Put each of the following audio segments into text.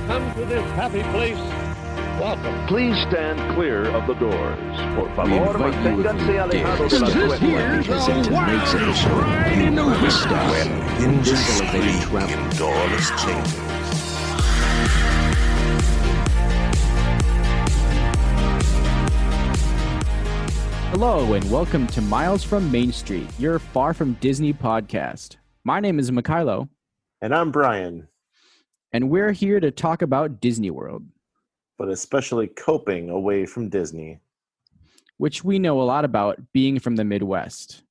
come to this happy place, welcome. Please stand clear of the doors. Por We favor, invite you with manténganse your alejados de las This here's puertas. a tonight's wildest episode, ride in the you west. when this elevated travel door is changing. Hello and welcome to Miles from Main Street, your Far From Disney podcast. My name is Mikhailo, And I'm Brian, and we're here to talk about Disney World, but especially coping away from Disney. which we know a lot about being from the Midwest.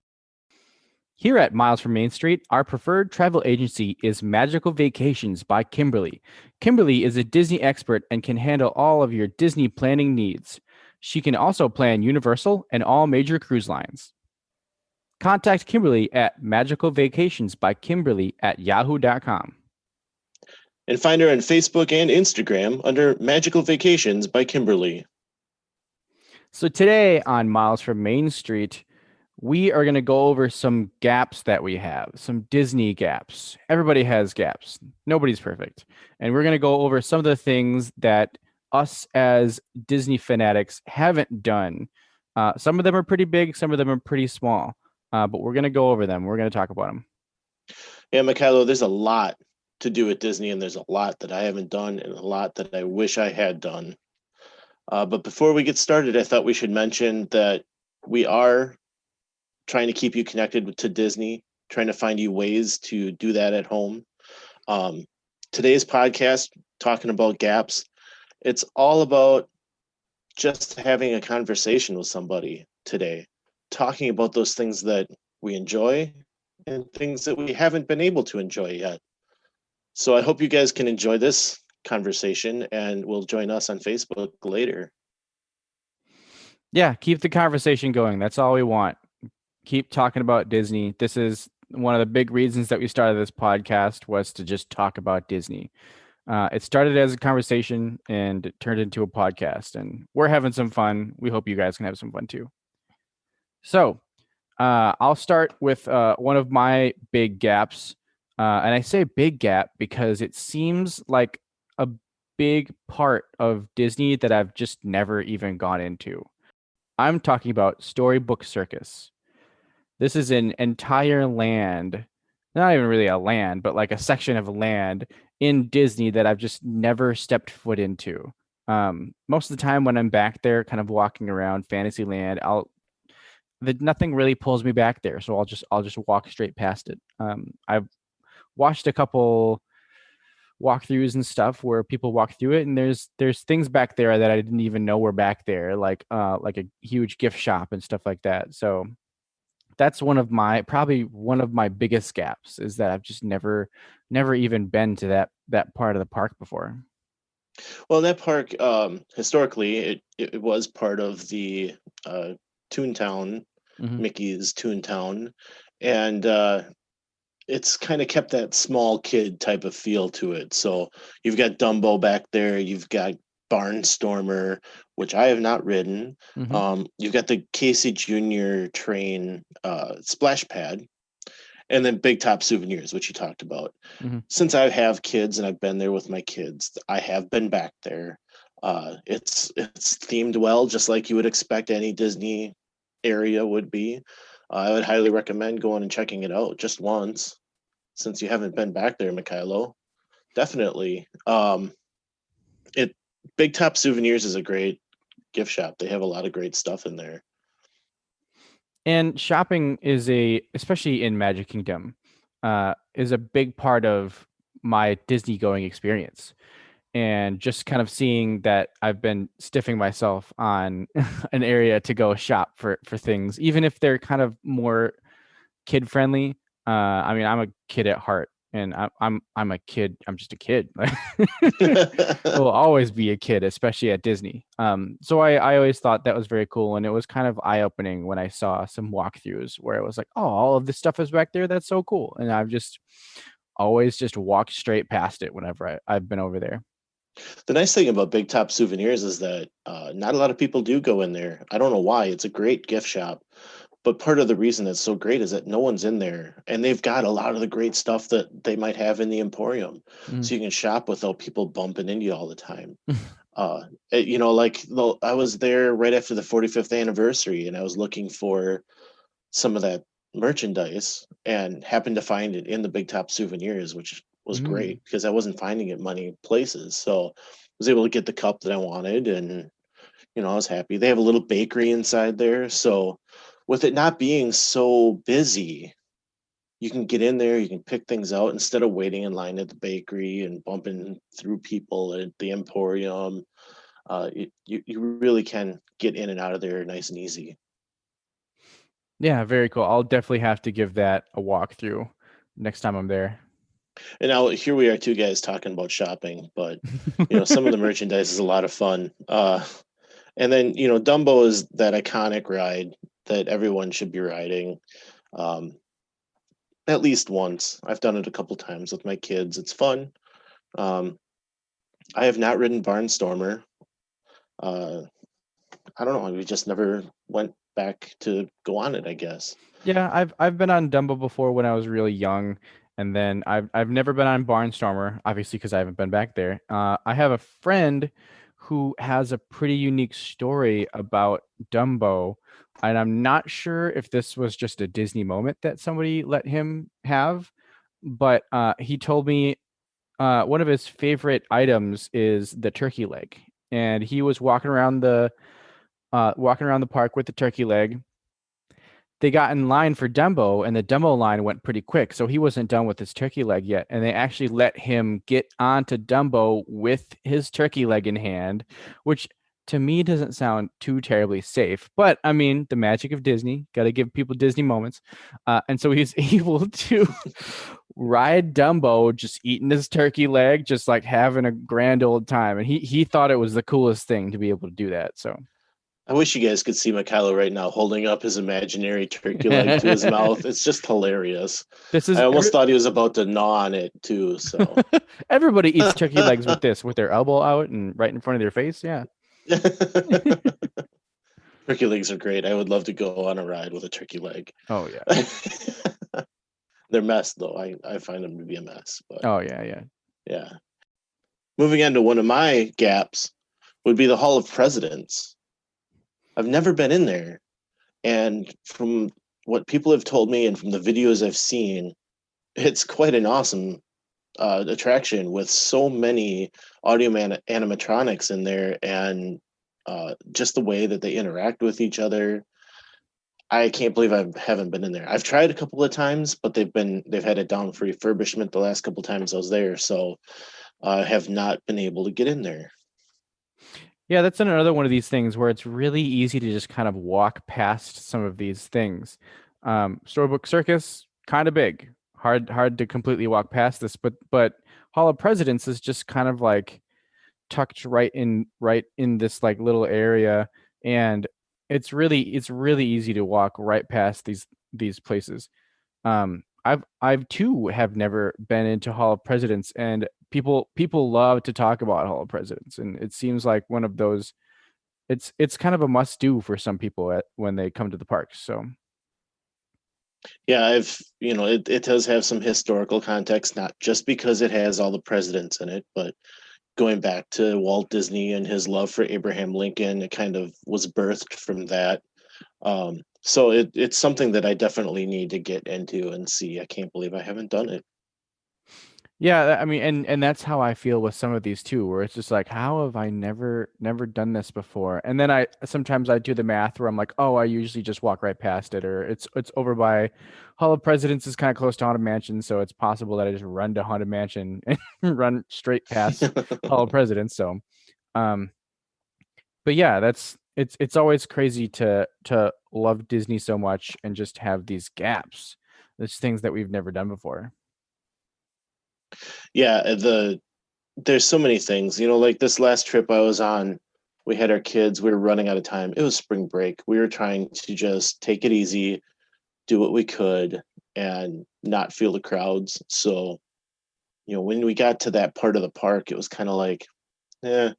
Here at Miles from Main Street, our preferred travel agency is Magical Vacations by Kimberly. Kimberly is a Disney expert and can handle all of your Disney planning needs. She can also plan Universal and all major cruise lines. Contact Kimberly at magicalvacationsbykimberly@yahoo.com. And find her on Facebook and Instagram under Magical Vacations by Kimberly. So today on Miles from Main Street, we are going to go over some gaps that we have, some Disney gaps. Everybody has gaps. Nobody's perfect. And we're going to go over some of the things that us as Disney fanatics haven't done. Some of them are pretty big, some of them are pretty small, but we're going to go over them. We're going to talk about them. Yeah, Mikhailo, there's a lot to do at Disney, and there's a lot that I haven't done and a lot that I wish I had done. But before we get started, I thought we should mention that we are trying to keep you connected to Disney, trying to find you ways to do that at home. Today's podcast, talking about gaps, it's all about just having a conversation with somebody today, talking about those things that we enjoy and things that we haven't been able to enjoy yet. So I hope you guys can enjoy this conversation and will join us on Facebook later. Yeah, keep the conversation going. That's all we want. Keep talking about Disney. This is one of the big reasons that we started this podcast, was to just talk about Disney. It started as a conversation and it turned into a podcast, and we're having some fun. We hope you guys can have some fun too. So I'll start with one of my big gaps. And I say big gap because it seems like a big part of Disney that I've just never even gone into. I'm talking about Storybook Circus. This is an entire land, not even really a land, but like a section of land in Disney that I've just never stepped foot into. Most of the time when I'm back there, kind of walking around Fantasyland, nothing really pulls me back there, so I'll just walk straight past it. I've watched a couple walkthroughs and stuff where people walk through it, and there's things back there that I didn't even know were back there, like a huge gift shop and stuff like that. So that's probably one of my biggest gaps, is that I've just never even been to that part of the park before. Well, that park, historically, it was part of the Toontown, Mhm. Mickey's Toontown, and it's kind of kept that small kid type of feel to it. So you've got Dumbo back there, you've got Barnstormer, which I have not ridden. Mhm. You've got the Casey Jr. train splash pad, and then Big Top Souvenirs, which you talked about. Mhm. Since I have kids and I've been there with my kids, I have been back there. It's themed well, just like you would expect any Disney area would be. I would highly recommend going and checking it out just once, since you haven't been back there, Mikhailo. Definitely. Big Top Souvenirs is a great gift shop. They have a lot of great stuff in there. And shopping especially in Magic Kingdom, is a big part of my Disney going experience. And just kind of seeing that I've been stiffing myself on an area to go shop for things, even if they're kind of more kid friendly. I mean, I'm a kid at heart, and I'm a kid. I'm just a kid. Will always be a kid, especially at Disney. So I always thought that was very cool, and it was kind of eye opening when I saw some walkthroughs where it was like, oh, all of this stuff is back there. That's so cool, and I've just always just walked straight past it whenever I've been over there. The nice thing about Big Top Souvenirs is that not a lot of people do go in there. I don't know why. It's a great gift shop. But part of the reason it's so great is that no one's in there, and they've got a lot of the great stuff that they might have in the Emporium, Mm. so you can shop without people bumping into you all the time. Like I was there right after the 45th anniversary, and I was looking for some of that merchandise and happened to find it in the Big Top Souvenirs, which was Mm. great because I wasn't finding it many places. So I was able to get the cup that I wanted, and I was happy. They have a little bakery inside there, so with it not being so busy, you can get in there, you can pick things out instead of waiting in line at the bakery and bumping through people at the Emporium. You really can get in and out of there nice and easy. Yeah, very cool. I'll definitely have to give that a walkthrough next time I'm there. And now here we are, two guys talking about shopping, but some of the merchandise is a lot of fun. And then Dumbo is that iconic ride that everyone should be riding, at least once. I've done it a couple times with my kids. It's fun. Um, I have not ridden Barnstormer. Uh, I don't know. We just never went back to go on it, I guess. Yeah, I've been on Dumbo before when I was really young, and then I've never been on Barnstormer, obviously because I haven't been back there. I have a friend who has a pretty unique story about Dumbo, and I'm not sure if this was just a Disney moment that somebody let him have, but he told me one of his favorite items is the turkey leg, and he was walking around the park with the turkey leg. They got in line for Dumbo, and the Dumbo line went pretty quick. So he wasn't done with his turkey leg yet. And they actually let him get onto Dumbo with his turkey leg in hand, which to me doesn't sound too terribly safe. But I mean, the magic of Disney, got to give people Disney moments. And so he's able to ride Dumbo, just eating his turkey leg, just like having a grand old time. And he thought it was the coolest thing to be able to do that. So. I wish you guys could see Mikhailo right now holding up his imaginary turkey leg to his mouth. It's just hilarious. This is I almost thought he was about to gnaw on it too. So everybody eats turkey legs with their elbow out and right in front of their face. Yeah. turkey legs are great. I would love to go on a ride with a turkey leg. Oh yeah. They're mess though. I find them to be a mess. But Oh yeah. yeah. Moving on to one of my gaps would be the Hall of Presidents. I've never been in there. And from what people have told me and from the videos I've seen, it's quite an awesome attraction with so many audio animatronics in there, and just the way that they interact with each other. I can't believe I haven't been in there. I've tried a couple of times, but they've had it down for refurbishment the last couple of times I was there, so I have not been able to get in there. Yeah, that's another one of these things where it's really easy to just kind of walk past some of these things. Storybook Circus, kind of big, hard to completely walk past this, but Hall of Presidents is just kind of like tucked right in this like little area, and it's really easy to walk right past these places. I've too have never been into Hall of Presidents, and people love to talk about Hall of Presidents, and it seems like one of those. It's kind of a must do for some people when they come to the park. So yeah, it does have some historical context, not just because it has all the presidents in it, but going back to Walt Disney and his love for Abraham Lincoln, it kind of was birthed from that. So it's something that I definitely need to get into and see. I can't believe I haven't done it. yeah, I mean, and that's how I feel with some of these too, where it's just like, how have I never done this before? And then I sometimes I do the math where I'm like, oh, I usually just walk right past it, or it's over by Hall of Presidents is kind of close to Haunted Mansion, so it's possible that I just run to Haunted Mansion and run straight past Hall of Presidents. So, um, but yeah, it's always crazy to love Disney so much and just have these gaps. There's things that we've never done before. Yeah, there's so many things. Like this last trip I was on, we had our kids, we were running out of time. It was spring break. We were trying to just take it easy, do what we could, and not feel the crowds. So, when we got to that part of the park, it was kind of like, we're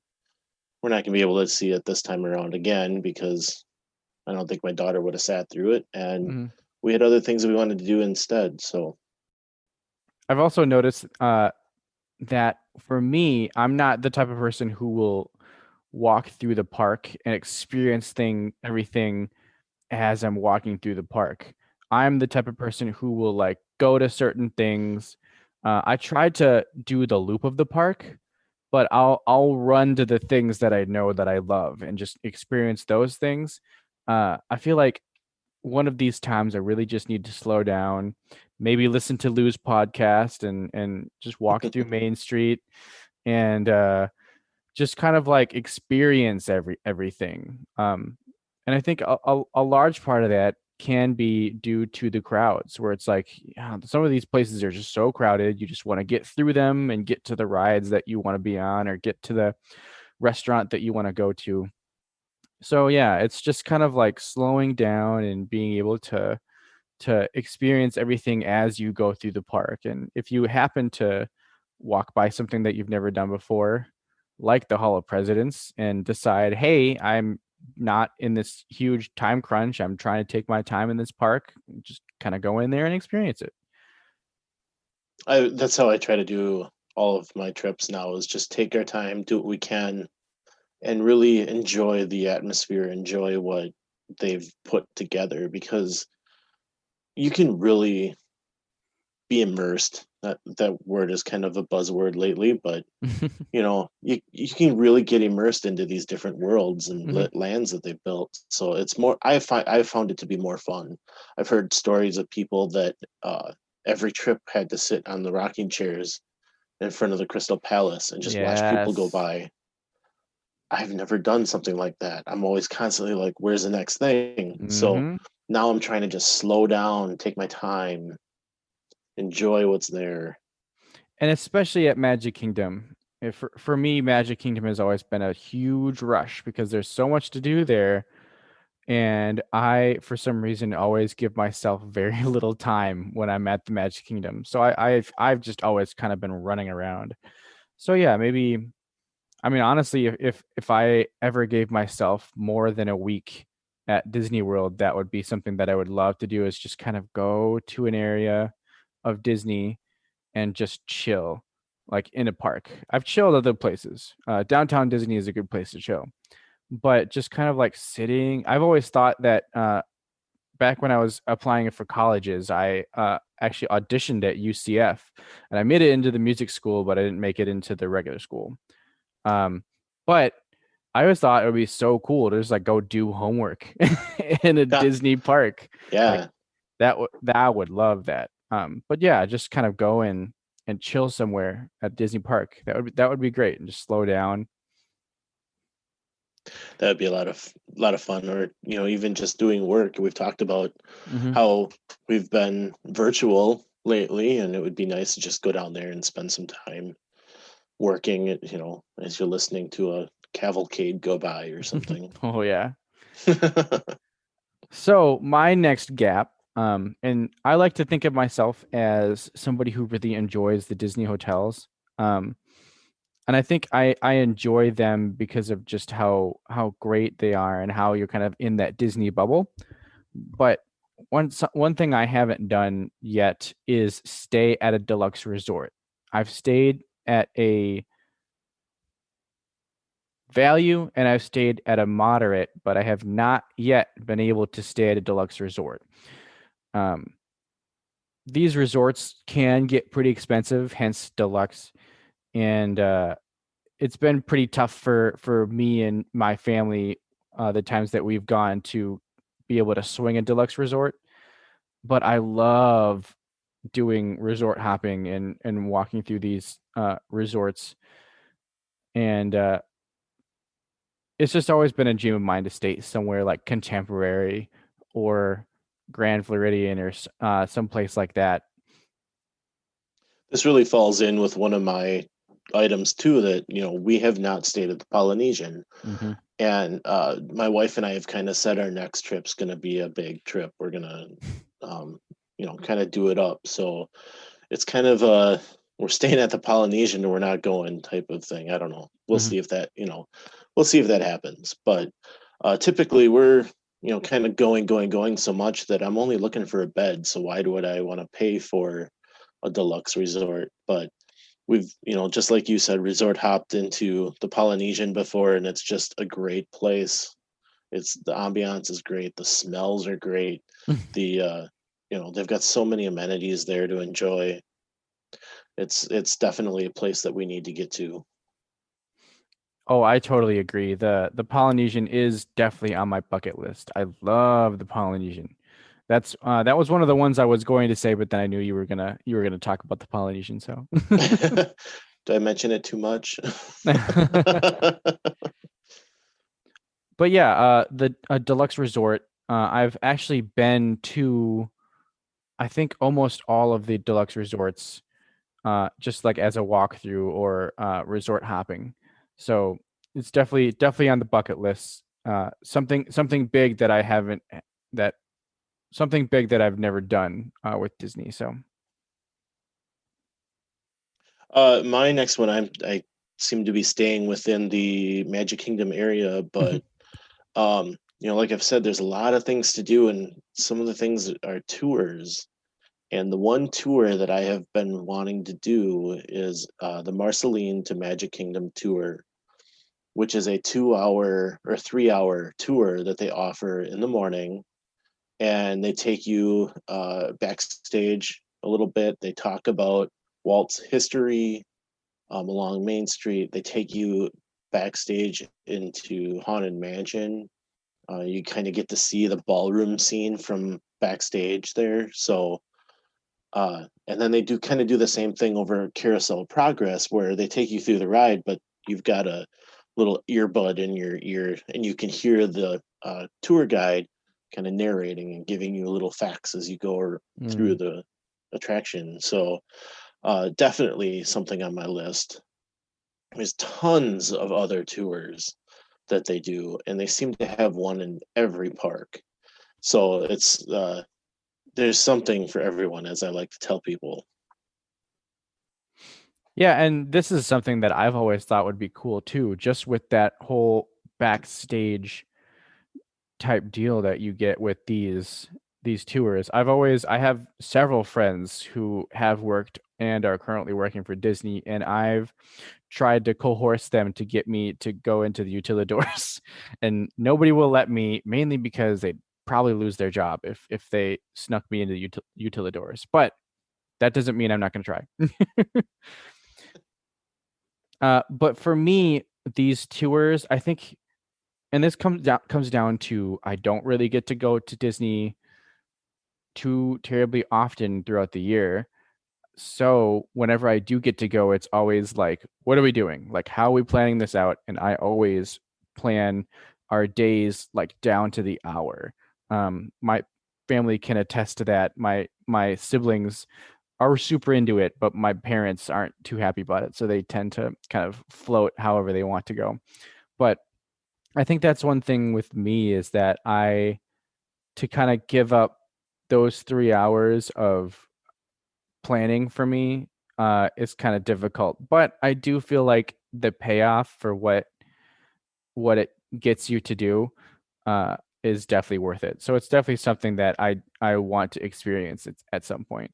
not gonna be able to see it this time around again because I don't think my daughter would have sat through it. And Mhm. we had other things that we wanted to do instead. So I've also noticed that for me, I'm not the type of person who will walk through the park and experience everything as I'm walking through the park. I'm the type of person who will like go to certain things. I try to do the loop of the park, but I'll run to the things that I know that I love and just experience those things. I feel like one of these times I really just need to slow down, maybe listen to Lou's podcast and just walk through Main Street and just kind of like experience everything. And I think a large part of that can be due to the crowds, where it's like, yeah, some of these places are just so crowded. You just want to get through them and get to the rides that you want to be on, or get to the restaurant that you want to go to. So yeah, it's just kind of like slowing down and being able to experience everything as you go through the park. And if you happen to walk by something that you've never done before, like the Hall of Presidents, and decide, hey, I'm not in this huge time crunch, I'm trying to take my time in this park, just kind of go in there and experience it. that's how I try to do all of my trips now, is just take our time, do what we can, and really enjoy the atmosphere, enjoy what they've put together, because you can really be immersed. That word is kind of a buzzword lately, but you can really get immersed into these different worlds and Mhm. lands that they've built. So it's more, I found it to be more fun. I've heard stories of people that every trip had to sit on the rocking chairs in front of the Crystal Palace and just watch people go Yes. by. I've never done something like that. I'm always constantly like, where's the next thing? So Hmm. now I'm trying to just slow down, take my time, enjoy what's there. And especially at Magic Kingdom. For me, Magic Kingdom has always been a huge rush because there's so much to do there. And I, for some reason, always give myself very little time when I'm at the Magic Kingdom. So I've just always kind of been running around. So yeah, maybe, I mean, honestly, if I ever gave myself more than a week at Disney World, that would be something that I would love to do, is just kind of go to an area of Disney and just chill, like in a park. I've chilled other places. Downtown Disney is a good place to chill, but just kind of like sitting. I've always thought that back when I was applying for colleges, I actually auditioned at UCF, and I made it into the music school, but I didn't make it into the regular school. Um, but I always thought it would be so cool to just like go do homework in a Yeah, Disney park. Like yeah. that I would love that. But yeah, just kind of go and chill somewhere at Disney Park. That would be great, and just slow down. That'd be a lot of fun. Or even just doing work. We've talked about Hmm. how we've been virtual lately, and it would be nice to just go down there and spend some time working. As you're listening to a cavalcade go by or something. Oh yeah. So my next gap, and I like to think of myself as somebody who really enjoys the Disney hotels. Um, and I think I enjoy them because of just how great they are and how you're kind of in that Disney bubble. But one thing I haven't done yet is stay at a deluxe resort. I've stayed at a value and I've stayed at a moderate, but I have not yet been able to stay at a deluxe resort. Um, these resorts can get pretty expensive, hence deluxe, and it's been pretty tough for me and my family the times that we've gone to be able to swing a deluxe resort. But I love doing resort hopping and walking through these resorts, and it's just always been a dream of mine to stay somewhere like Contemporary or Grand Floridian or someplace like that. This really falls in with one of my items too, that we have not stayed at the Polynesian. Hmm. And my wife and I have kind of said our next trip's going to be a big trip. We're going to kind of do it up. So it's kind of we're staying at the Polynesian and we're not going type of thing. I don't know. We'll Hmm. see if that happens. But typically kind of going so much that I'm only looking for a bed. So why would I want to pay for a deluxe resort? But we've, just like you said, resort hopped into the Polynesian before, and it's just a great place. The ambiance is great. The smells are great. They've got so many amenities there to enjoy. It's definitely a place that we need to get to. Oh, I totally agree. The Polynesian is definitely on my bucket list. I love the Polynesian. That was one of the ones I was going to say, but then I knew you were gonna talk about the Polynesian. So, Did I mention it too much? but yeah, the deluxe resort. I've actually been to, I think, almost all of the deluxe resorts, just like as a walkthrough or resort hopping. So it's definitely on the bucket list. Something big that I haven't that something big that I've never done with Disney. So My next one, I seem to be staying within the Magic Kingdom area, but like I've said, there's a lot of things to do, and some of the things are tours. And the one tour that I have been wanting to do is the Marceline to Magic Kingdom tour, which is a 2 hour or 3 hour tour that they offer in the morning. And they take you backstage a little bit. They talk about Walt's history along Main Street. They take you backstage into Haunted Mansion. You kind of get to see the ballroom scene from backstage there. So, and then they do kind of do the same thing over Carousel of Progress, where they take you through the ride, but you've got a little earbud in your ear, and you can hear the tour guide kind of narrating and giving you little facts as you go through the attraction. So, definitely something on my list. There's tons of other tours that they do, and they seem to have one in every park. So there's something for everyone, as I like to tell people. yeah, and this is something that I've always thought would be cool too, just with that whole backstage type deal that you get with these tours. I have several friends who have worked and are currently working for Disney, and I've tried to coerce them to get me to go into the utilidors, and nobody will let me, mainly because they'd probably lose their job if they snuck me into the utilidors. But that doesn't mean I'm not going to try. But for me, these tours, I think, and this comes down to, I don't really get to go to Disney too terribly often throughout the year. So whenever I do get to go, it's always like, what are we doing? Like, how are we planning this out? And I always plan our days like down to the hour. My family can attest to that. My siblings are super into it, but my parents aren't too happy about it. So they tend to kind of float however they want to go. But I think that's one thing with me, is that to kind of give up those 3 hours of planning for me is kind of difficult. But I do feel like the payoff for what it gets you to do is definitely worth it. So it's definitely something that I want to experience at some point.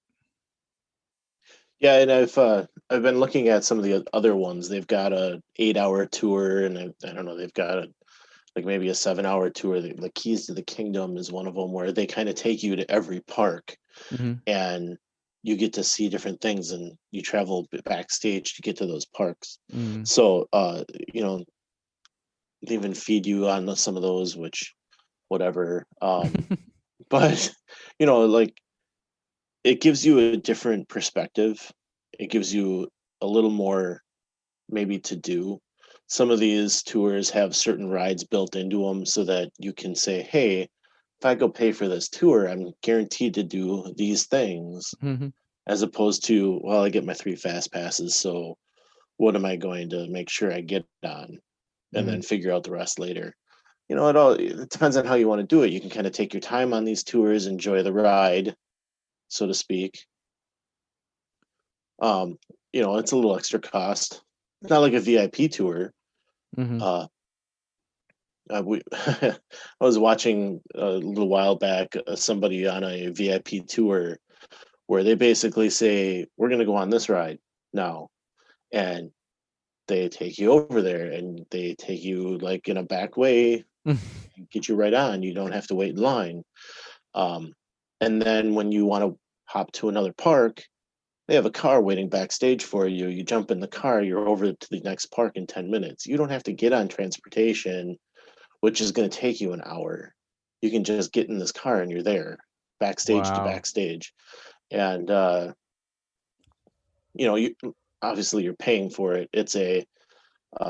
Yeah, and I've been looking at some of the other ones. They've got a 8 hour tour, and I don't know, they've got like maybe a 7 hour tour. The Keys to the Kingdom is one of them, where they kind of take you to every park, Mm-hmm. and you get to see different things, and you travel backstage to get to those parks. Mm-hmm. So, they even feed you on some of those, which whatever. But like, it gives you a different perspective. It gives you a little more maybe to do. Some of these tours have certain rides built into them so that you can say, hey, if I go pay for this tour, I'm guaranteed to do these things, Mm-hmm. as opposed to, well, I get my 3 fast passes, so what am I going to make sure I get on, and Mm-hmm. then figure out the rest later. It depends on how you want to do it. You can kind of take your time on these tours, enjoy the ride, so to speak. Um, it's a little extra cost. It's not like a VIP tour. Mm-hmm. Uh, I was watching a little while back somebody on a VIP tour where they basically say, "We're going to go on this ride now," and they take you over there and they take you like in a back way, get you right on. You don't have to wait in line. Um, and then when you want to hop to another park, they have a car waiting backstage for you. You jump in the car, you're over to the next park in 10 minutes. You don't have to get on transportation, which is going to take you an hour. You can just get in this car and you're there, backstage to Wow. backstage. And, you obviously you're paying for it. It's a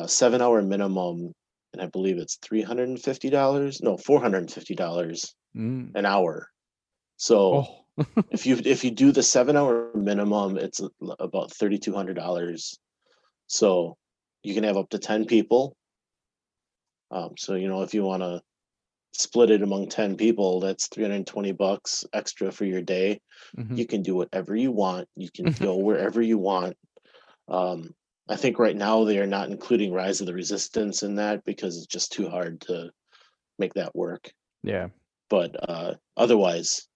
7 hour minimum, and I believe it's $350. No, $450 Mm. an hour. So Oh. if you do the 7 hour minimum, it's about $3,200. So you can have up to 10 people. So if you want to split it among 10 people, that's $320 extra for your day. Mhm. You can do whatever you want. You can go wherever you want. Um, I think right now they are not including Rise of the Resistance in that because it's just too hard to make that work. Yeah. But otherwise,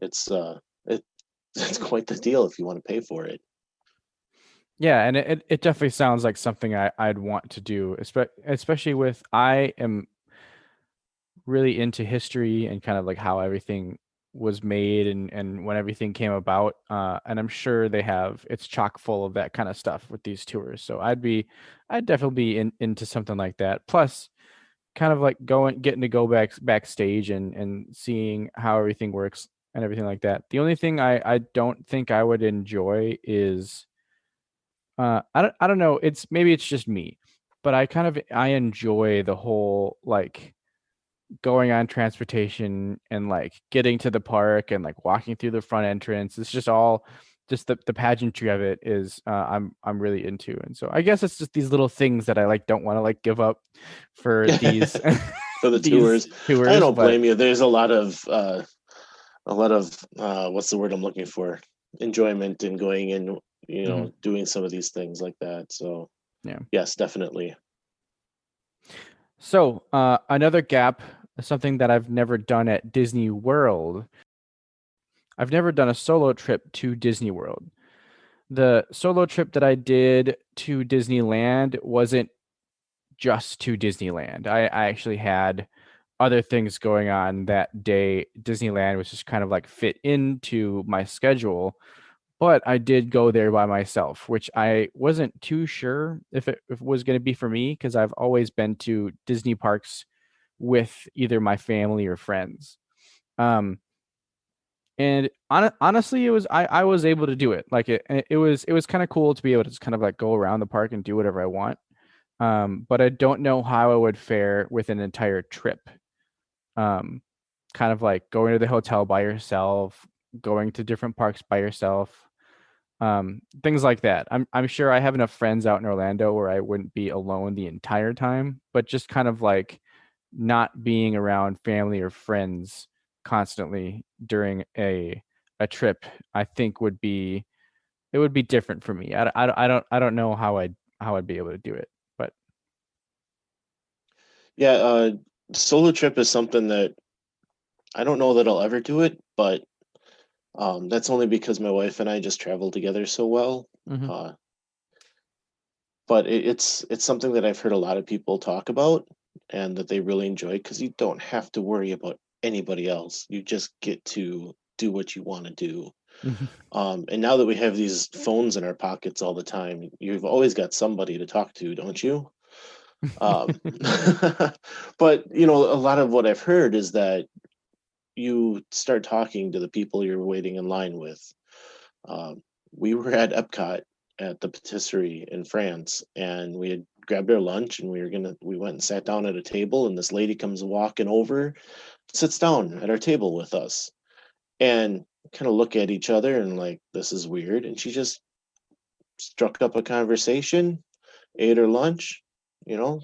it's it, it's quite the deal if you want to pay for it. Yeah, and it definitely sounds like something I'd want to do, especially with I am really into history and kind of like how everything was made and when everything came about. And I'm sure it's chock full of that kind of stuff with these tours. So I'd definitely be into something like that. Plus, kind of like getting to go backstage and seeing how everything works and everything like that. The only thing I don't think I would enjoy is I don't know, maybe it's just me, but I enjoy the whole like going on transportation and like getting to the park and like walking through the front entrance. It's just all just the pageantry of it is I'm really into. And so I guess it's just these little things that I like don't want to like give up for these For the these tours. I tours, don't but blame you. There's a lot of what's the word I'm looking for? Enjoyment in going and mhm, doing some of these things like that. So yeah. yes, definitely. So another gap, something that I've never done at Disney World. I've never done a solo trip to Disney World. The solo trip that I did to Disneyland wasn't just to Disneyland. I actually had other things going on that day. Disneyland was just kind of like fit into my schedule, but I did go there by myself, which I wasn't too sure if it was going to be for me because I've always been to Disney parks with either my family or friends. Um, and honestly, I was able to do it. Like it was kind of cool to be able to just kind of like go around the park and do whatever I want. But I don't know how I would fare with an entire trip. Um, Kind of like going to the hotel by yourself, going to different parks by yourself, things like that. I'm sure I have enough friends out in Orlando where I wouldn't be alone the entire time, but just kind of like not being around family or friends constantly during a trip, I think would be different for me. I don't know how I'd be able to do it, but Yeah, solo trip is something that I don't know that I'll ever do it, but that's only because my wife and I just travel together so well. mhm. Uh, but it's something that I've heard a lot of people talk about and that they really enjoy because you don't have to worry about anybody else. You just get to do what you want to do. Mhm. And now that we have these phones in our pockets all the time, you've always got somebody to talk to, don't you? Um, but a lot of what I've heard is that you start talking to the people you're waiting in line with. Um, we were at Epcot at the patisserie in France, and we had grabbed our lunch, and we went and sat down at a table, and this lady comes walking over, sits down at our table with us, and kind of look at each other and like, this is weird, and she just struck up a conversation, ate her lunch,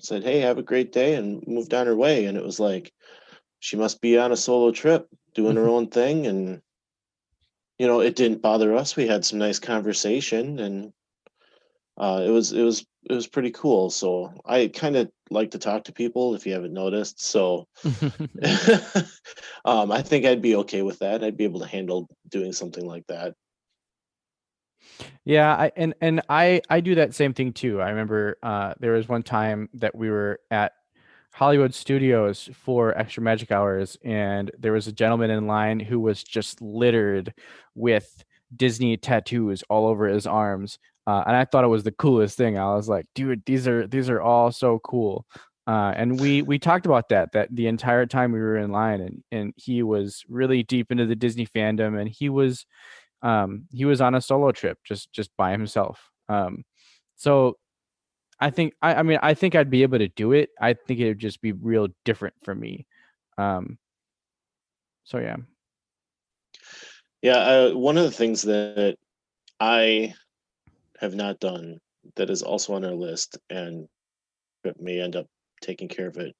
said, "Hey, have a great day," and moved on her way. And it was like she must be on a solo trip, doing her own thing, and it didn't bother us. We had some nice conversation, and It was pretty cool. So I kind of like to talk to people, if you haven't noticed. So I think I'd be okay with that. I'd be able to handle doing something like that. Yeah, I do that same thing too. I remember there was one time that we were at Hollywood Studios for extra magic hours, and there was a gentleman in line who was just littered with Disney tattoos all over his arms. And I thought it was the coolest thing. I was like, dude, these are all so cool. And we talked about that the entire time we were in line, and he was really deep into the Disney fandom, and he was on a solo trip just by himself. So I mean I think I'd be able to do it. I think it would just be real different for me. Um, so yeah. Yeah, one of the things that I have not done that is also on our list and that may end up taking care of it.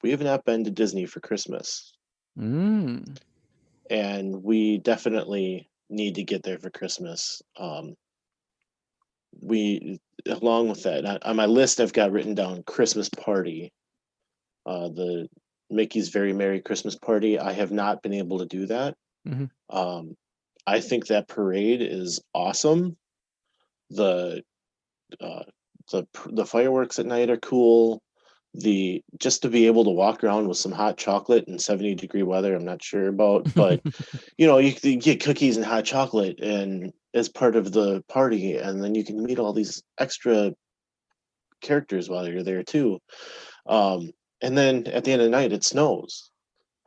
We have not been to Disney for Christmas, Mm. and we definitely need to get there for Christmas. We Along with that, on my list, I've got written down Christmas party, the Mickey's Very Merry Christmas Party. I have not been able to do that. Hmm. Um, I think that parade is awesome. The uh, the fireworks at night are cool. The Just to be able to walk around with some hot chocolate in 70-degree weather, I'm not sure about, but you get cookies and hot chocolate and as part of the party, and then you can meet all these extra characters while you're there too. Um, and then at the end of the night, it snows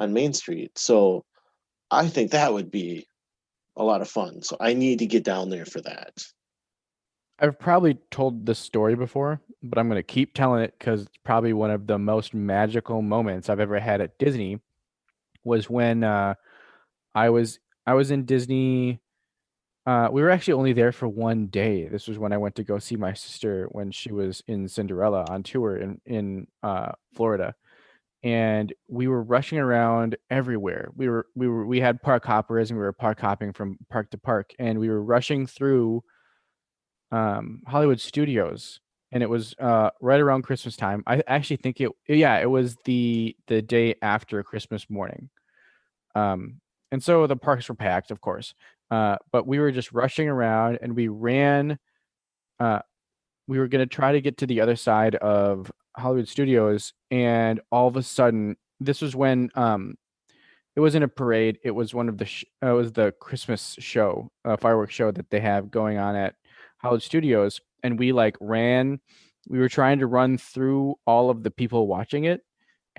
on Main Street, so I think that would be a lot of fun. So I need to get down there for that. I've probably told this story before, but I'm going to keep telling it because it's probably one of the most magical moments I've ever had at Disney. Was when I was I was in Disney. We were actually only there for one day. This was when I went to go see my sister when she was in Cinderella on tour in Florida, and we were rushing around everywhere. We had park hoppers, and we were park hopping from park to park, and we were rushing through Hollywood Studios, and it was right around Christmas time. I actually think it was the day after Christmas morning. Um, and so the parks were packed, of course. But we were just rushing around, and we ran. Uh, we were going to try to get to the other side of Hollywood Studios, and all of a sudden, this was when it wasn't a parade. It was one of it was the Christmas show, fireworks show that they have going on at Hollywood Studios, and we like ran. We were trying to run through all of the people watching it,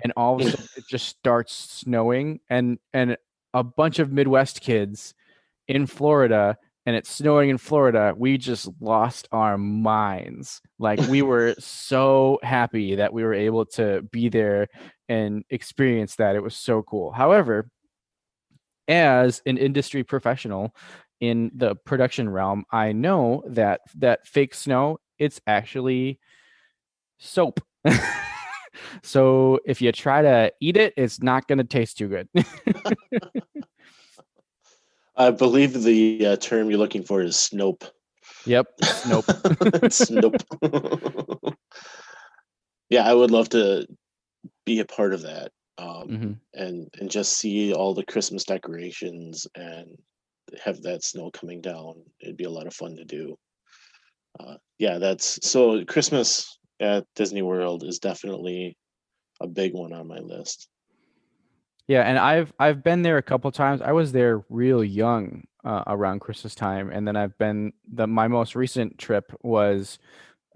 and all of a sudden it just starts snowing, and a bunch of Midwest kids in Florida, and it's snowing in Florida. We just lost our minds. Like we were so happy that we were able to be there and experience that. It was so cool. However, as an industry professional in the production realm, I know that fake snow, it's actually soap. So if you try to eat it, it's not going to taste too good. I believe the term you're looking for is Snope. Yep. Nope. Snope. Yeah, I would love to be a part of that, Hmm. and just see all the Christmas decorations and have that snow coming down. It'd be a lot of fun to do. Yeah, that's so Christmas at Disney World is definitely a big one on my list. Yeah, and I've been there a couple times. I was there real young around Christmas time, and then I've been my most recent trip was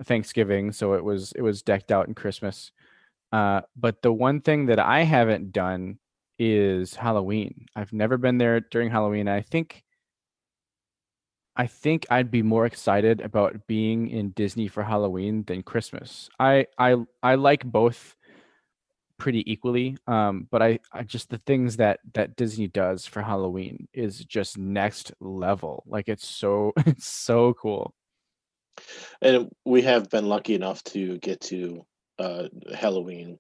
Thanksgiving, so it was decked out in Christmas. But the one thing that I haven't done is Halloween. I've never been there during Halloween. I think I'd be more excited about being in Disney for Halloween than Christmas. I like both pretty equally. But I just the things that Disney does for Halloween is just next level. Like it's so it's so cool. And we have been lucky enough to get to Halloween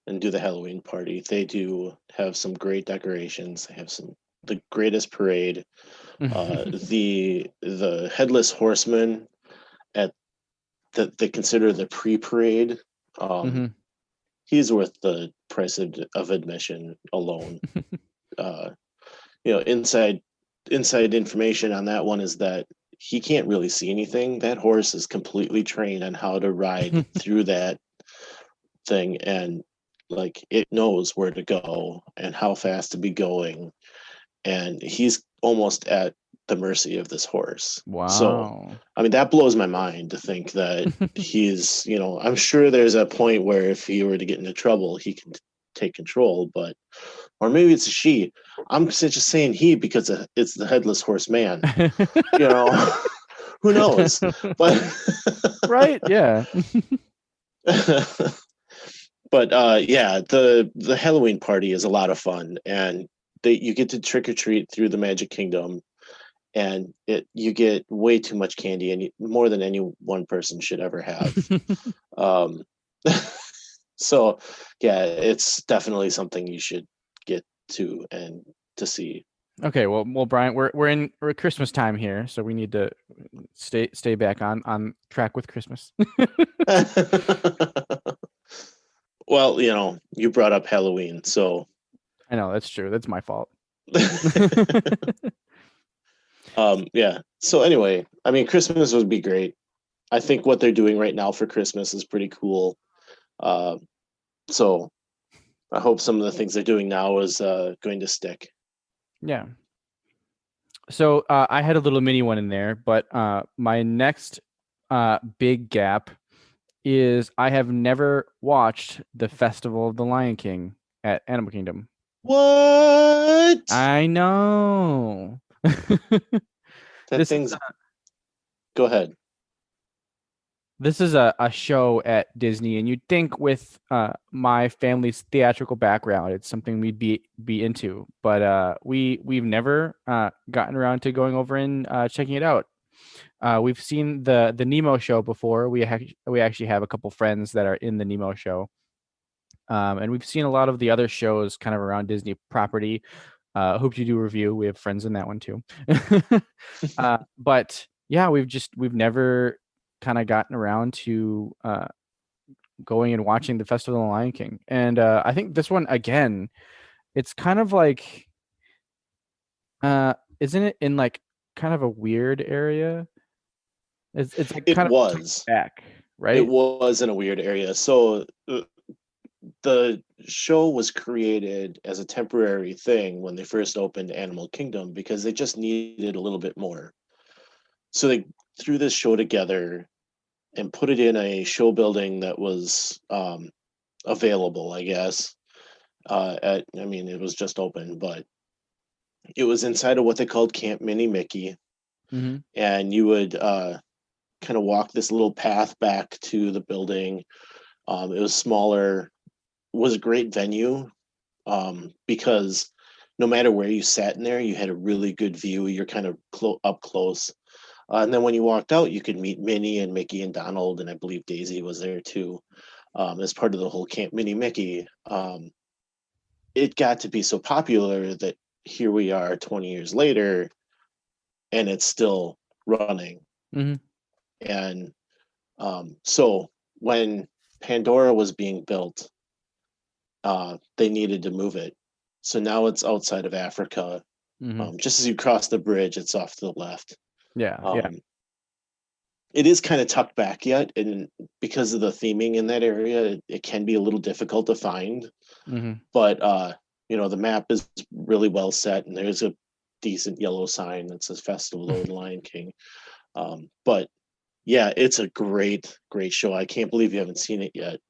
and do the Halloween party. They do have some great decorations. They have the greatest parade. The headless horseman at that they consider the pre-parade. Mhm. He's worth the price of admission alone. Inside information on that one is that he can't really see anything. That horse is completely trained on how to ride through that thing, and like it knows where to go and how fast to be going, and he's almost at the mercy of this horse. So Wow. I mean, that blows my mind to think that he's, I'm sure there's a point where if he were to get into trouble, he can take control, or maybe it's a she. I'm just saying he because it's the headless horseman. Who knows? But Right? Yeah. but yeah, the Halloween party is a lot of fun, and you get to trick or treat through the Magic Kingdom, and you get way too much candy, and more than any one person should ever have. um, so yeah, it's definitely something you should get to and to see. Okay, well, Brian, we're at Christmas time here, so we need to stay back on track with Christmas. Well, you brought up Halloween, so I know that's true. That's my fault. yeah. So anyway, I mean, Christmas would be great. I think what they're doing right now for Christmas is pretty cool. So I hope some of the things they're doing now is going to stick. Yeah. So I had a little mini one in there, but my next big gap is I have never watched the Festival of the Lion King at Animal Kingdom. What? I know. That thing's. Go ahead. This is a show at Disney, and you'd think with my family's theatrical background, it's something we'd be into. But we've never gotten around to going over and checking it out. We've seen the Nemo show before. We actually have a couple friends that are in the Nemo show, and we've seen a lot of the other shows kind of around Disney property. Hope you do review. We have friends in that one too. But yeah, we've never kind of gotten around to going and watching the Festival of the Lion King. And I think this one again, it's kind of like isn't it in like kind of a weird area? It's like It kind was of back, right? It was in a weird area. So the show was created as a temporary thing when they first opened Animal Kingdom because they just needed a little bit more. So they threw this show together and put it in a show building that was available, I guess. It was just open, but it was inside of what they called Camp Mini Mickey. Mm-hmm. And you would kind of walk this little path back to the building. It was smaller, was a great venue because no matter where you sat in there, you had a really good view. You're kind of up close. And then when you walked out, you could meet Minnie and Mickey and Donald, and I believe Daisy was there too, as part of the whole Camp Mini Mickey. It got to be so popular that here we are 20 years later, and it's still running. Mm-hmm. And so when Pandora was being built, they needed to move it. So now it's outside of Africa. Mm-hmm. Just as you cross the bridge, it's off to the left. Yeah. It is kind of tucked back yet, and because of the theming in that area, it can be a little difficult to find. Mm-hmm. But the map is really well set, and there's a decent yellow sign that says Festival of the Lion King. But yeah, it's a great show. I can't believe you haven't seen it yet.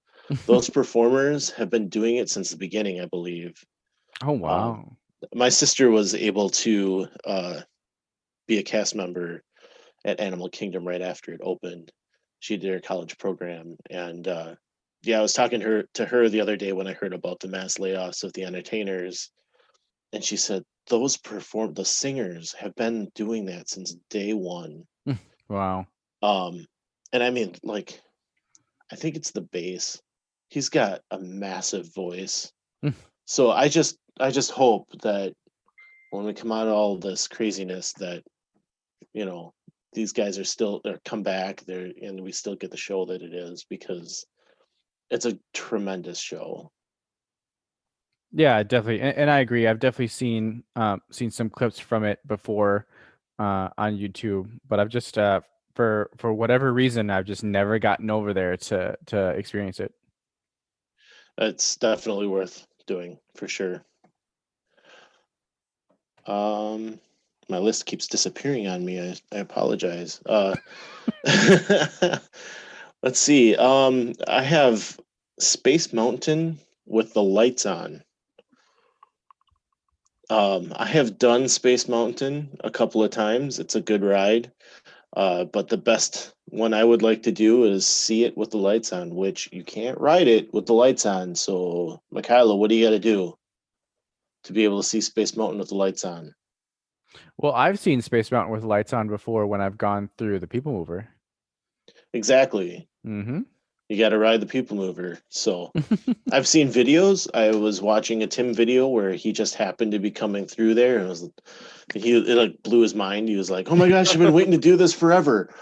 Those performers have been doing it since the beginning, I believe. Oh wow. My sister was able to be a cast member at Animal Kingdom right after it opened. She did her college program, and I was talking to her the other day when I heard about the mass layoffs of the entertainers, and she said the singers have been doing that since day one. Wow. And I mean, like, I think it's the bass. He's got a massive voice. So I just hope that when we come out of all this craziness that, these guys are still come back there, and we still get the show that it is, because it's a tremendous show. Yeah, definitely, and I agree. I've definitely seen some clips from it before on YouTube, but I've just for whatever reason I've just never gotten over there to experience it. It's definitely worth doing for sure. My list keeps disappearing on me. I apologize. Let's see. I have Space Mountain with the lights on. I have done Space Mountain a couple of times. It's a good ride. But the best one I would like to do is see it with the lights on, which you can't ride it with the lights on. So, Michaela, what do you got to do to be able to see Space Mountain with the lights on? Well, I've seen Space Mountain with lights on before when I've gone through the People Mover. Exactly. Mm-hmm. You got to ride the People Mover. So I've seen videos. I was watching a Tim video where he just happened to be coming through there, and it like blew his mind. He was like, "Oh my gosh, I've been waiting to do this forever."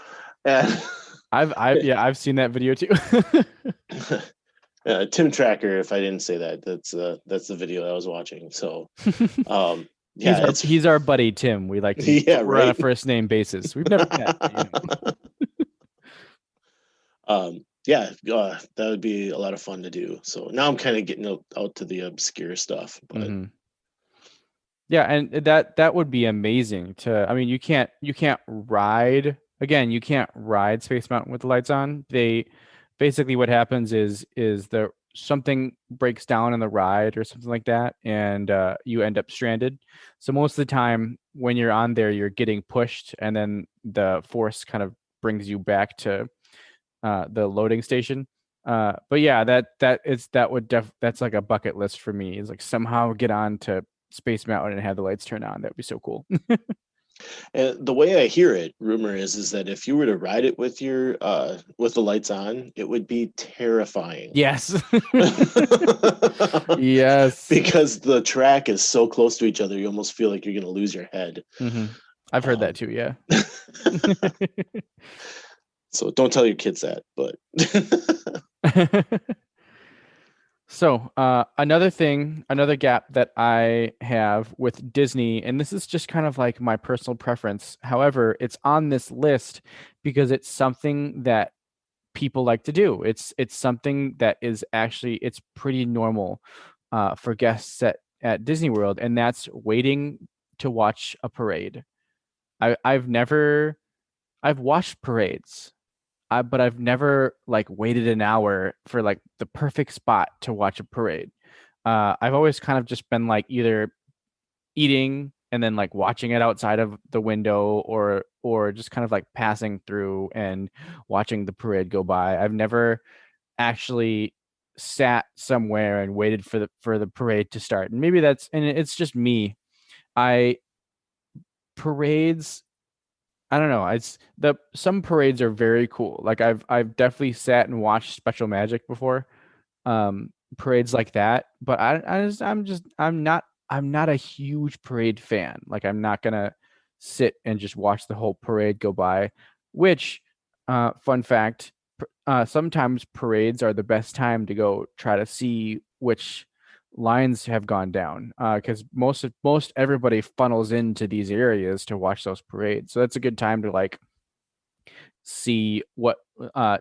And I've seen that video too. Tim Tracker, if I didn't say that, that's the video I was watching. So yeah, he's our buddy Tim. We like to we're on a first name basis. We've never met. But, yeah, that would be a lot of fun to do. So now I'm kind of getting out to the obscure stuff, but yeah, and that would be amazing to. I mean, you can't ride Space Mountain with the lights on. They basically, what happens is something breaks down in the ride or something like that, and you end up stranded. So most of the time when you're on there, you're getting pushed, and then the force kind of brings you back to the loading station. But yeah, that's like a bucket list for me, is like somehow get on to Space Mountain and have the lights turn on. That would be so cool. And the way I hear it, rumor is that if you were to ride it with your with the lights on, it would be terrifying. Yes. Yes. Because the track is so close to each other, you almost feel like you're going to lose your head. Mm-hmm. I've heard that too. Yeah. So don't tell your kids that, but. So another gap that I have with Disney, and this is just kind of like my personal preference. However, it's on this list because it's something that people like to do. It's something that is actually, it's pretty normal for guests at Disney World, and that's waiting to watch a parade. I've watched parades. But I've never like waited an hour for like the perfect spot to watch a parade. I've always kind of just been like either eating and then like watching it outside of the window, or just kind of like passing through and watching the parade go by. I've never actually sat somewhere and waited for the parade to start. And maybe it's just me. Parades, I don't know. Some parades are very cool. Like I've definitely sat and watched Special Magic before, parades like that. But I'm not a huge parade fan. Like I'm not gonna sit and just watch the whole parade go by. Which, fun fact, sometimes parades are the best time to go try to see which lines have gone down, because most everybody funnels into these areas to watch those parades. So that's a good time to like see what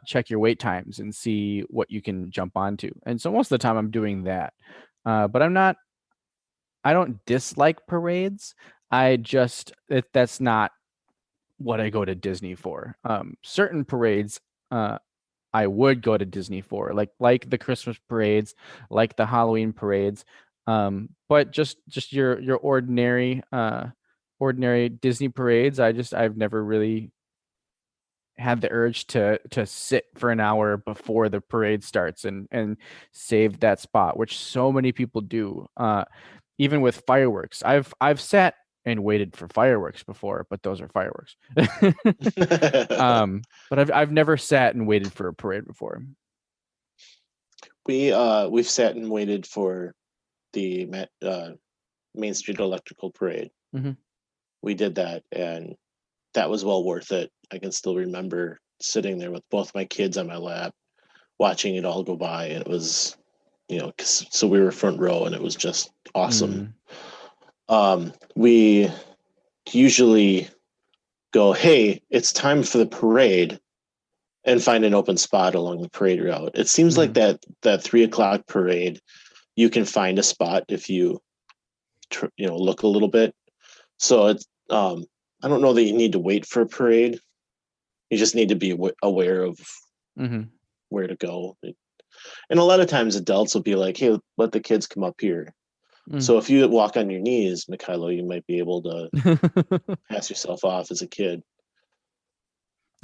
check your wait times and see what you can jump onto. And so most of the time I'm doing that, but I don't dislike parades. That's not what I go to Disney for. Certain parades I would go to Disney for, like the Christmas parades, like the Halloween parades. But just your ordinary Disney parades, I've never really had the urge to sit for an hour before the parade starts and save that spot, which so many people do. Even with fireworks, I've sat and waited for fireworks before, but those are fireworks. But I've never sat and waited for a parade before. We've sat and waited for the Main Street Electrical Parade. Mm-hmm. We did that, and that was well worth it. I can still remember sitting there with both my kids on my lap, watching it all go by. And it was, so we were front row and it was just awesome. We usually go, hey, it's time for the parade, and find an open spot along the parade route. It seems like that 3:00 parade, you can find a spot if you look a little bit. So it's I don't know that you need to wait for a parade. You just need to be aware of where to go. And a lot of times adults will be like, hey, let the kids come up here. So if you walk on your knees, Mikhailo, you might be able to pass yourself off as a kid.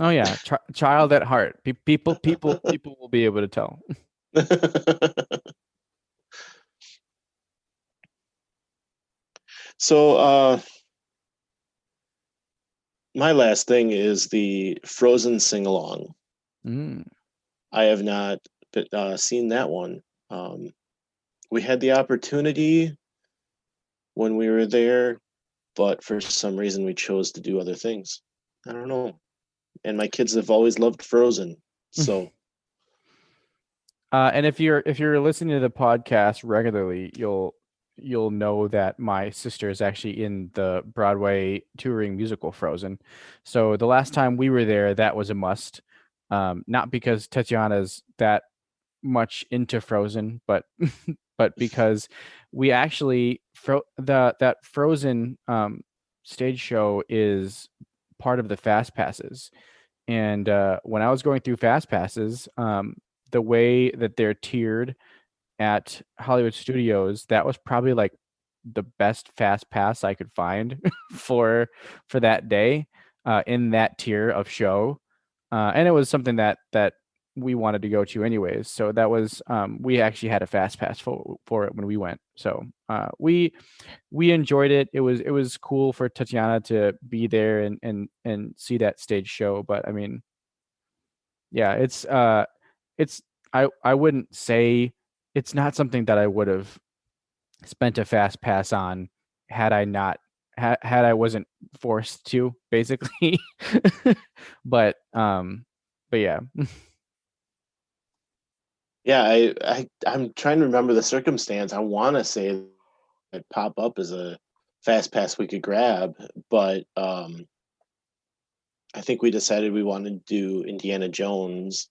Oh yeah, child at heart. People will be able to tell. So my last thing is the Frozen sing-along. I have not seen that one. We had the opportunity when we were there, but for some reason we chose to do other things. I don't know. And my kids have always loved Frozen, so. And if you're listening to the podcast regularly, you'll know that my sister is actually in the Broadway touring musical Frozen. So the last time we were there, that was a must. Not because Tatiana's that much into Frozen, but because we actually that Frozen stage show is part of the Fast Passes. And when I was going through Fast Passes, the way that they're tiered at Hollywood Studios, that was probably like the best Fast Pass I could find for that day in that tier of show. And it was something that we wanted to go to anyways. So that was we actually had a Fast Pass for it when we went. So we enjoyed it. It was cool for Tatiana to be there and see that stage show. But I mean, yeah, it's I wouldn't say it's not something that I would have spent a Fast Pass on had I not had I wasn't forced to, basically. but yeah. Yeah, I'm trying to remember the circumstance. I want to say it pop up as a Fast Pass we could grab, but I think we decided we wanted to do Indiana Jones.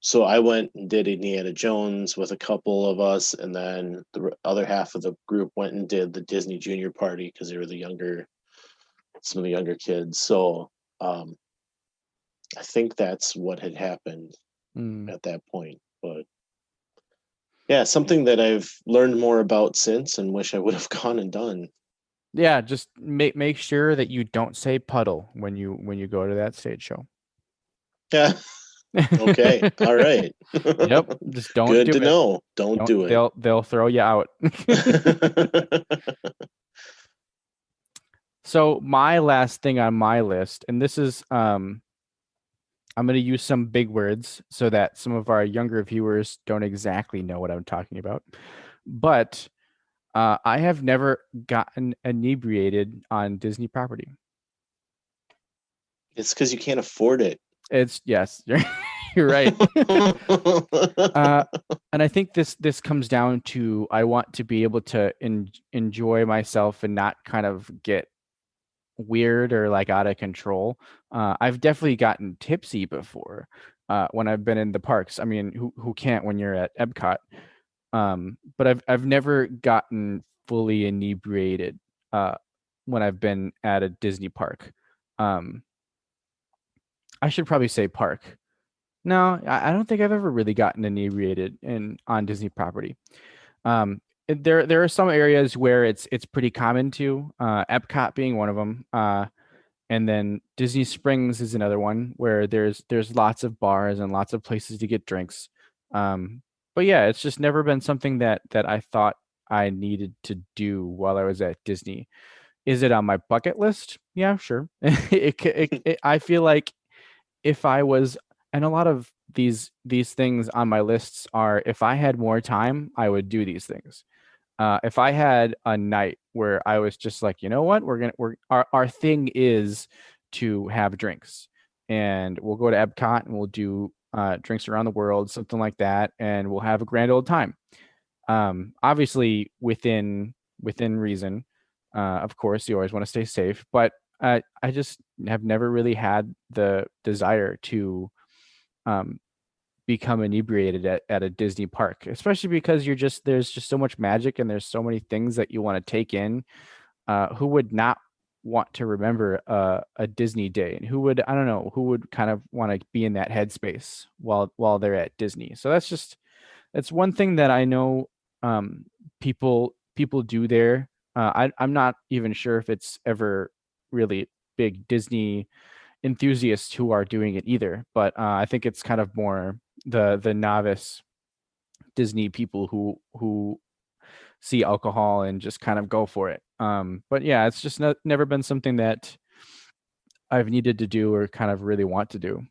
So I went and did Indiana Jones with a couple of us, and then the other half of the group went and did the Disney Junior Party because they were some of the younger kids. So I think that's what had happened at that point. But yeah, something that I've learned more about since and wish I would have gone and done. Yeah, just make sure that you don't say puddle when you go to that stage show. Yeah. Okay. All right. Yep. Just don't Good do to it. know. Don't do it. They'll throw you out. So my last thing on my list, and this is I'm going to use some big words so that some of our younger viewers don't exactly know what I'm talking about. But I have never gotten inebriated on Disney property. It's because you can't afford it. Yes, you're right. And I think this comes down to I want to be able to enjoy myself and not kind of get weird or like out of control. I've definitely gotten tipsy before when I've been in the parks. I mean, who can't when you're at Epcot? But I've never gotten fully inebriated when I've been at a Disney park. I should probably say park. No, I don't think I've ever really gotten inebriated on Disney property. There are some areas where it's pretty common to, Epcot being one of them, and then Disney Springs is another one where there's lots of bars and lots of places to get drinks. But yeah, it's just never been something that I thought I needed to do while I was at Disney. Is it on my bucket list? Yeah, sure. I feel like if I was, and a lot of these things on my lists are, if I had more time, I would do these things. If I had a night where I was just like, you know what, our thing is to have drinks, and we'll go to Epcot and we'll do drinks around the world, something like that, and we'll have a grand old time. Obviously within reason. Of course, you always want to stay safe, but I just have never really had the desire to become inebriated at a Disney park, especially because there's just so much magic and there's so many things that you want to take in. Who would not want to remember a Disney day, and I don't know, who would kind of want to be in that headspace while they're at Disney? So that's one thing that I know people do there. I'm not even sure if it's ever really big Disney enthusiasts who are doing it either, but I think it's kind of more the novice Disney people who see alcohol and just kind of go for it. But yeah, it's just never been something that I've needed to do or kind of really want to do.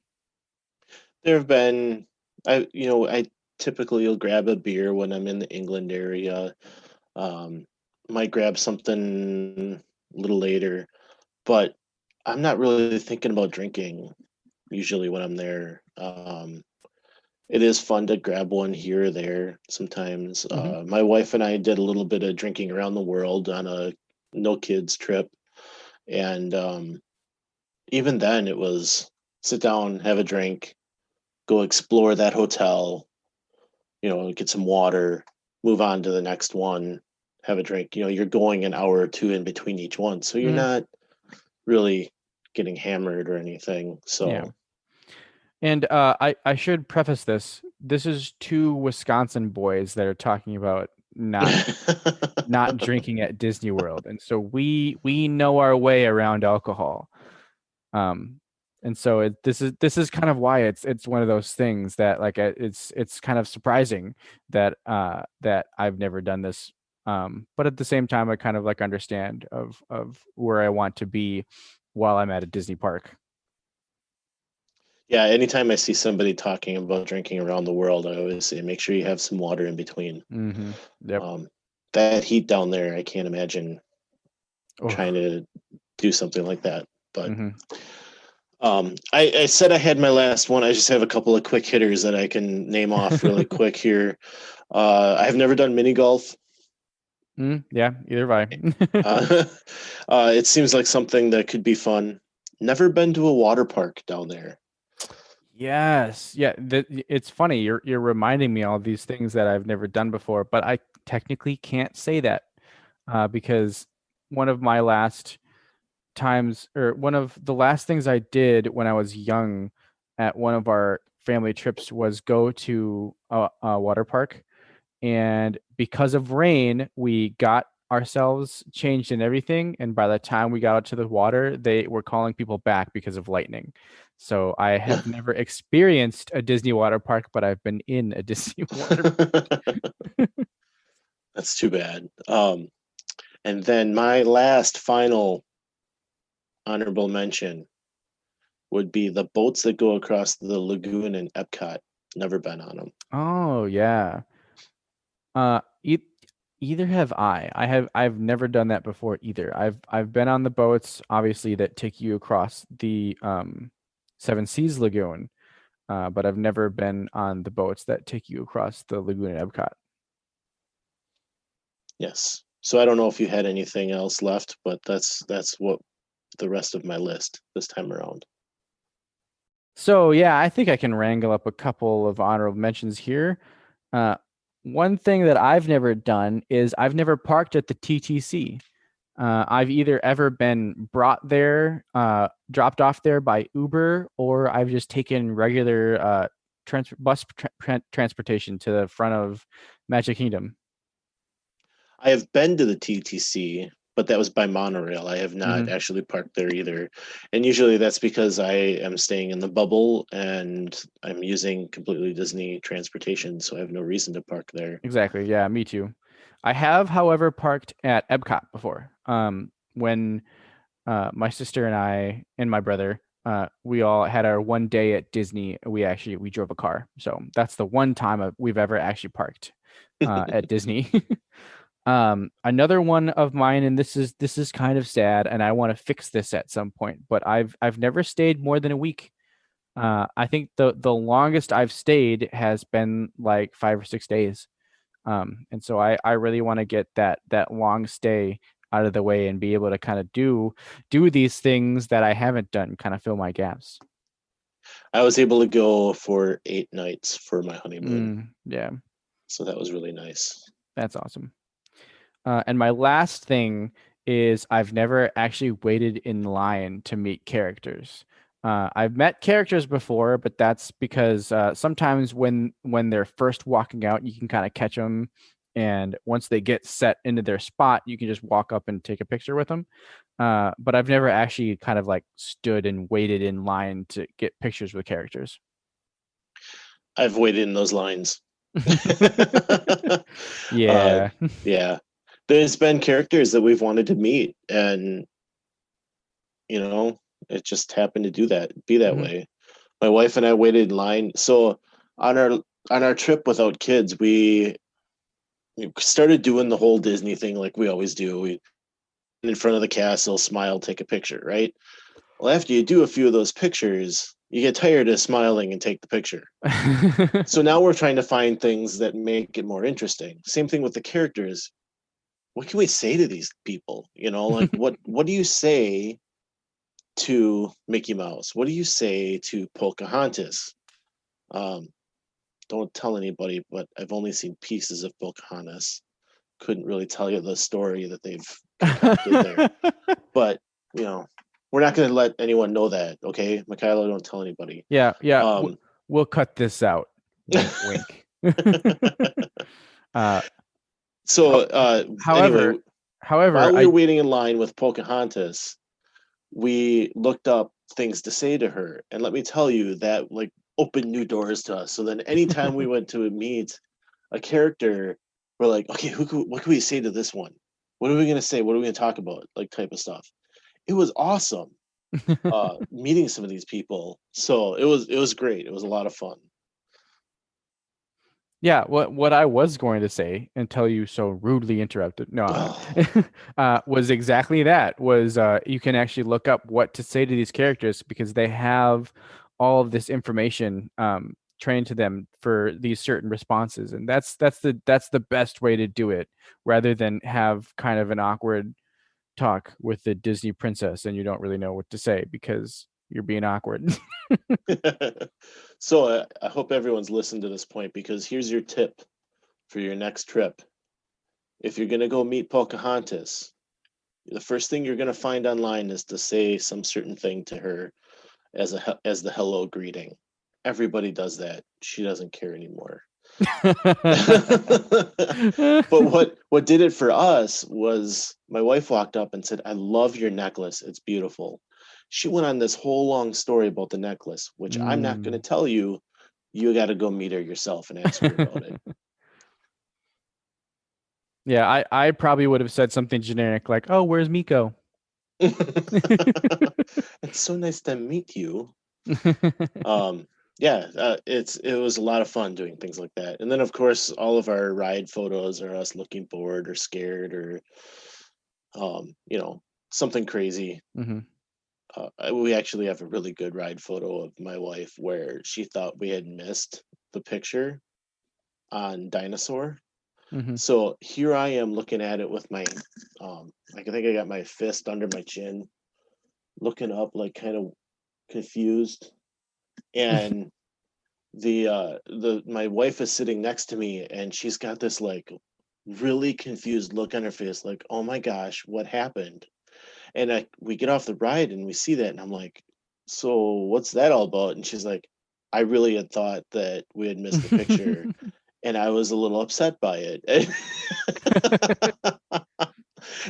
There have been, I typically will grab a beer when I'm in the England area. Might grab something a little later, but I'm not really thinking about drinking usually when I'm there. It is fun to grab one here or there sometimes. My wife and I did a little bit of drinking around the world on a no kids trip. And even then, it was sit down, have a drink, go explore that hotel, get some water, move on to the next one, have a drink. You're going an hour or two in between each one. So you're not really getting hammered or anything. So. Yeah. And I should preface this. This is two Wisconsin boys that are talking about not drinking at Disney World, and so we know our way around alcohol. And so this is kind of why it's one of those things that like it's kind of surprising that that I've never done this. But at the same time, I kind of like understand of where I want to be while I'm at a Disney park. Yeah, anytime I see somebody talking about drinking around the world, I always say make sure you have some water in between. Mm-hmm. Yep. That heat down there, I can't imagine trying to do something like that. But I said I had my last one. I just have a couple of quick hitters that I can name off really quick here. I have never done mini golf. Yeah, either have I. It seems like something that could be fun. Never been to a water park down there. Yes. Yeah. It's funny. You're reminding me all these things that I've never done before, but I technically can't say that because one of my last times, or one of the last things I did when I was young at one of our family trips was go to a water park. And because of rain, we got ourselves changed and everything. And by the time we got out to the water, they were calling people back because of lightning. So I have never experienced a Disney water park, but I've been in a Disney water park. That's too bad. And then my last final honorable mention would be the boats that go across the lagoon in Epcot. Never been on them. Oh yeah. Either have I. I've never done that before either. I've been on the boats, obviously, that take you across the Seven Seas Lagoon, but I've never been on the boats that take you across the lagoon at Epcot. Yes. So I don't know if you had anything else left, but that's what the rest of my list this time around. So yeah, I think I can wrangle up a couple of honorable mentions here. One thing that I've never done is I've never parked at the TTC. I've either ever been brought there, dropped off there by Uber, or I've just taken regular bus transportation to the front of Magic Kingdom. I have been to the TTC, but that was by monorail. I have not actually parked there either. And usually that's because I am staying in the bubble and I'm using completely Disney transportation, so I have no reason to park there. Exactly. Yeah, me too. I have, however, parked at Epcot before. When my sister and I and my brother, we all had our one day at Disney. We drove a car, so that's the one time we've ever actually parked at Disney. Another one of mine, and this is kind of sad, and I want to fix this at some point, but I've never stayed more than a week. I think the longest I've stayed has been like 5 or 6 days. And so I really want to get that long stay out of the way and be able to kind of do these things that I haven't done, kind of fill my gaps. I was able to go for 8 nights for my honeymoon. Yeah, So that was really nice. that's awesome. And my last thing is I've never actually waited in line to meet characters. I've met characters before, but that's because sometimes when they're first walking out, you can kind of catch them, and once they get set into their spot, you can just walk up and take a picture with them. But I've never actually kind of like stood and waited in line to get pictures with characters. I've waited in those lines. Yeah. Yeah. There's been characters that we've wanted to meet, and it just happened to be that Mhm. way. My wife and I waited in line. So on our trip without kids, we started doing the whole Disney thing like we always do. We in front of the castle, smile, take a picture, right? Well, after you do a few of those pictures, you get tired of smiling and take the picture. So now we're trying to find things that make it more interesting. Same thing with the characters. What can we say to these people? Like what do you say to Mickey Mouse? What do you say to Pocahontas? Don't tell anybody, but I've only seen pieces of Pocahontas. Couldn't really tell you the story that they've concocted there. But, we're not going to let anyone know that, okay? Michaela, don't tell anybody. Yeah. We'll cut this out. Wink, wink. However, however, while we were waiting in line with Pocahontas, we looked up things to say to her. And let me tell you, that like opened new doors to us. So then anytime we went to meet a character, we're like, okay, what can we say to this one? What are we going to say? What are we going to talk about? Like type of stuff. It was awesome meeting some of these people. So it was great. It was a lot of fun. Yeah, what I was going to say until you so rudely interrupted, no, was exactly that. Was you can actually look up what to say to these characters because they have all of this information trained to them for these certain responses, and that's the best way to do it, rather than have kind of an awkward talk with the Disney princess and you don't really know what to say because you're being awkward. So I hope everyone's listened to this point, because here's your tip for your next trip. If you're going to go meet Pocahontas, the first thing you're going to find online is to say some certain thing to her as the hello greeting. Everybody does that. She doesn't care anymore. But what did it for us was my wife walked up and said, "I love your necklace. It's beautiful." She went on this whole long story about the necklace, which I'm not going to tell you. You got to go meet her yourself and ask her about it. Yeah, I probably would have said something generic like, "Oh, where's Miko?" It's so nice to meet you. Yeah, it was a lot of fun doing things like that. And then of course all of our ride photos are us looking bored or scared or something crazy. Mm-hmm. We actually have a really good ride photo of my wife where she thought we had missed the picture on Dinosaur. Mm-hmm. So here I am looking at it with my I think I got my fist under my chin, looking up like kind of confused. And my wife is sitting next to me and she's got this like really confused look on her face, like, oh my gosh, what happened? And we get off the ride and we see that and I'm like, so what's that all about? And she's like, I really had thought that we had missed the picture and I was a little upset by it.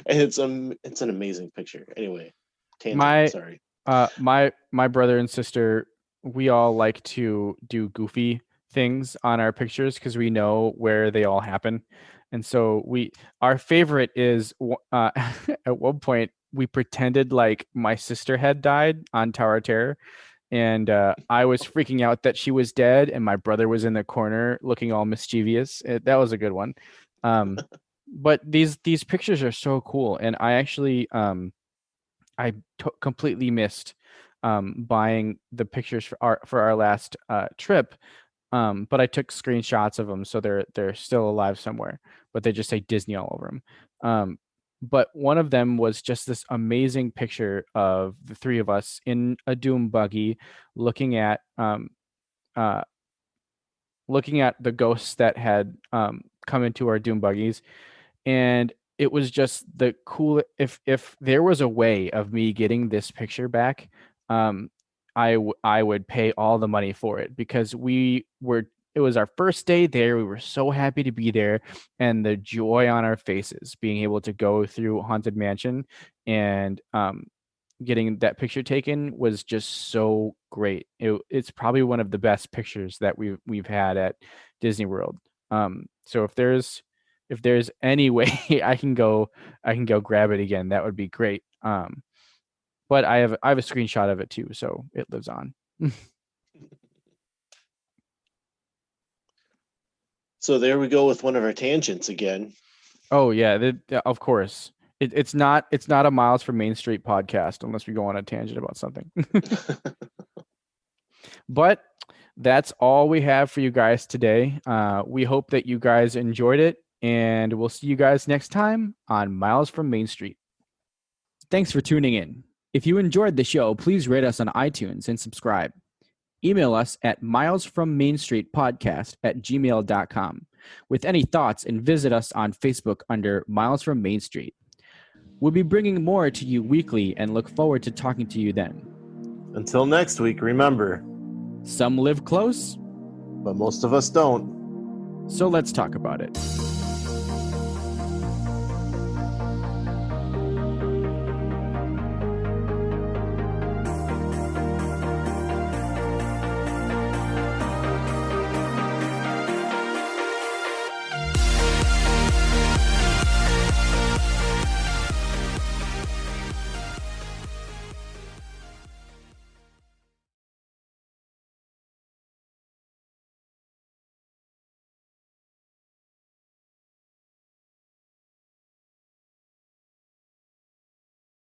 And it's an amazing picture. Anyway, tangent, sorry. My brother and sister, we all like to do goofy things on our pictures because we know where they all happen. And so our favorite is at one point we pretended like my sister had died on Tower of Terror, and I was freaking out that she was dead, and my brother was in the corner looking all mischievous. That was a good one. but these pictures are so cool, and I actually completely missed buying the pictures for our last trip. But I took screenshots of them, so they're still alive somewhere, but they just say Disney all over them. But one of them was just this amazing picture of the three of us in a doom buggy, looking at uh, the ghosts that had come into our doom buggies, and it was just the cool. If there was a way of me getting this picture back, I would pay all the money for it, because it was our first day there. We were so happy to be there, and the joy on our faces being able to go through Haunted Mansion and getting that picture taken was just so great. It's probably one of the best pictures that we've had at Disney World. So if there's any way I can go grab it again, that would be great. But I have a screenshot of it too, so it lives on. So there we go with one of our tangents again. Oh yeah, of course. It's not a Miles from Main Street podcast unless we go on a tangent about something. But that's all we have for you guys today. We hope that you guys enjoyed it, and we'll see you guys next time on Miles from Main Street. Thanks for tuning in. If you enjoyed the show, please rate us on iTunes and subscribe. Email us at milesfrommainstreetpodcast@gmail.com with any thoughts, and visit us on Facebook under Miles from Main Street. We'll be bringing more to you weekly and look forward to talking to you then. Until next week, remember, some live close, but most of us don't. So let's talk about it.